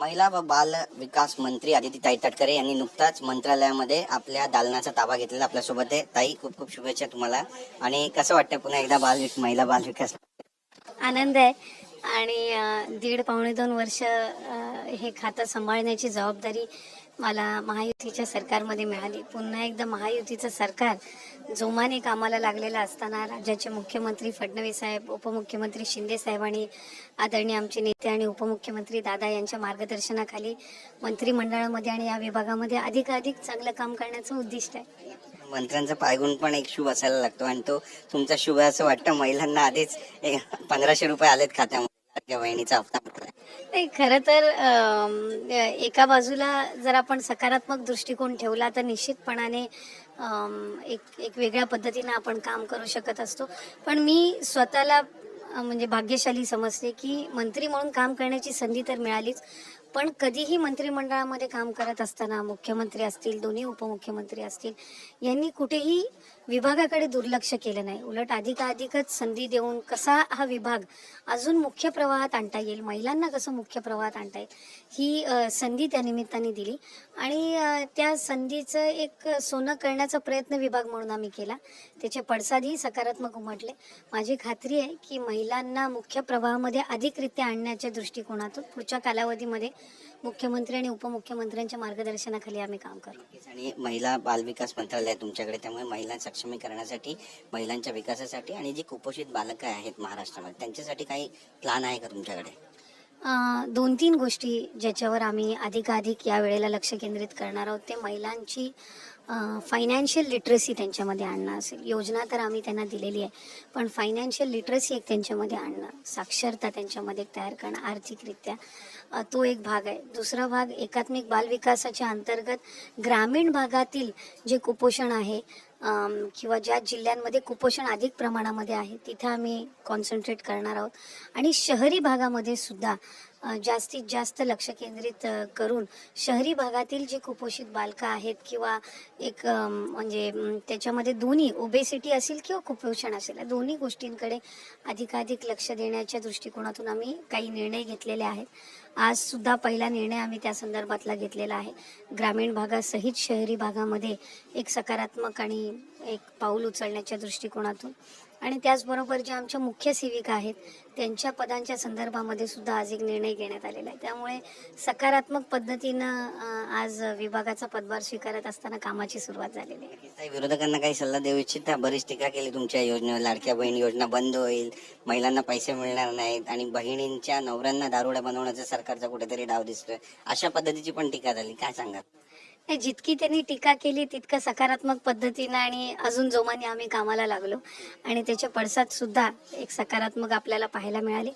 महिला व बाल विकास मंत्री आदिती तटकरे यांनी नुकताच मंत्रालयामध्ये आपल्या दालनाचा ताबा घेतलेला. आपल्यासोबत आहे ताई, खूप खूप शुभेच्छा तुम्हाला. आणि कसं वाटतं पुन्हा एकदा महिला बाल विकास? आनंद आहे आणि दीड पावणे 2 वर्ष हे खातं सांभाळण्याची जबाबदारी मला महायुतीच्या सरकारमध्ये मिळाली. पुन्हा एकदा महायुतीचं सरकार जोमाने कामाला लागलेलं असताना राज्याचे मुख्यमंत्री फडणवीस साहेब, उपमुख्यमंत्री शिंदे साहेब आणि आदरणीय आमचे नेते आणि उपमुख्यमंत्री दादा यांच्या मार्गदर्शनाखाली मंत्रिमंडळामध्ये आणि या विभागामध्ये अधिकाधिक चांगलं काम करण्याचं उद्दिष्ट आहे. मंत्र्यांचा पायगुण पण एक शुभ असायला लागतो आणि तो तुमचा शुभ असं वाटतं. महिलांना आधीच 1500 रुपये आलेत खात्यामध्ये, बहिणीचा हप्ता. नाही, खरं तर एका बाजूला जर आपण सकारात्मक दृष्टिकोन ठेवला तर निश्चितपणाने एक वेगळ्या पद्धतीने आपण काम करू शकत असतो. पण मी स्वतःला म्हणजे भाग्यशाली समजते की मंत्री म्हणून काम करण्याची संधी तर मिळालीच, पण कधीही मंत्रिमंडळामध्ये काम करत असताना मुख्यमंत्री असतील, दोन्ही उपमुख्यमंत्री असतील, यांनी कुठेही विभागाकडे दुर्लक्ष केलं नाही. उलट अधिकाधिकच संधी देऊन कसा हा विभाग अजून मुख्य प्रवाहात आणता येईल, महिलांना कसं मुख्य प्रवाहात आणता येईल, ही संधी त्या निमित्ताने दिली. आणि त्या संधीचं एक सोनं करण्याचा प्रयत्न विभाग म्हणून आम्ही केला. त्याचे पडसादही सकारात्मक उमटले. माझी खात्री आहे की महिलांना मुख्य प्रवाहामध्ये अधिकरित्या आणण्याच्या दृष्टिकोनातून पुढच्या कालावधीमध्ये मुख्यमंत्री आणि उपमुख्यमंत्र्यांच्या मार्गदर्शनाखाली आम्ही काम करू. आणि महिला बाल विकास मंत्रालय आहे तुमच्याकडे, त्यामुळे महिला सक्षमीकरणासाठी, महिलांच्या विकासासाठी आणि जी कुपोषित बालकं आहेत महाराष्ट्रामध्ये त्यांच्यासाठी काही प्लॅन आहे का तुमच्याकडे? 2-3 गोष्टी ज्याच्यावर आम्ही अधिकाधिक या वेळेला लक्ष केंद्रित करणार आहोत. ते महिलांची फायनान्शियल लिटरसी त्यांच्यामध्ये आणणं असेल. योजना तर आम्ही त्यांना दिलेली आहे, पण फायनान्शियल लिटरसी एक त्यांच्यामध्ये आणणं, साक्षरता त्यांच्यामध्ये तयार करणं आर्थिकरित्या, तो एक भाग आहे. दुसरा भाग एकात्मिक बाल विकासाच्या अंतर्गत ग्रामीण भागातील जे कुपोषण आहे किंवा ज्या जिल्ह्यांमध्ये कुपोषण अधिक प्रमाणामध्ये आहे तिथे आम्ही कॉन्सन्ट्रेट करणार आहोत. आणि शहरी भागामध्ये सुद्धा जास्तीत जास्त लक्ष केंद्रित करून शहरी भागातील जे कुपोषित बालकं आहेत किंवा एक म्हणजे त्याच्यामध्ये दोन्ही ओबेसिटी असेल किंवा कुपोषण असेल, या दोन्ही गोष्टींकडे अधिकाधिक लक्ष देण्याच्या दृष्टिकोनातून आम्ही काही निर्णय घेतलेले आहेत. आज सुद्धा पहिला निर्णय आम्ही त्या संदर्भातला घेतलेला आहे. ग्रामीण भागासहित शहरी भागामध्ये एक सकारात्मक आणि एक पाऊल उचलण्याच्या दृष्टिकोनातून. आणि त्याचबरोबर ज्या आमच्या मुख्य सेविका आहेत त्यांच्या पदांच्या संदर्भामध्ये सुद्धा आज एक निर्णय घेण्यात आलेला आहे. त्यामुळे सकारात्मक पद्धतीनं आज विभागाचा पदभार स्वीकारत असताना कामाची सुरुवात झालेली आहे. विरोधकांना काही सल्ला देऊ इच्छिता? बरीच टीका केली तुमच्या योजना, लाडक्या बहीण योजना बंद होईल, महिलांना पैसे मिळणार नाहीत आणि बहिणींच्या नवऱ्यांना दारुड्या बनवण्याचा सरकारचा कुठेतरी डाव दिसतोय, अशा पद्धतीची पण टीका झाली. काय सांगा? जितकी त्यांनी टीका केली तितकं सकारात्मक पद्धतीनं आणि अजून जोमाने आम्ही कामाला लागलो आणि त्याचे पडसाद सुद्धा एक सकारात्मक आपल्याला पाहायला मिळाले.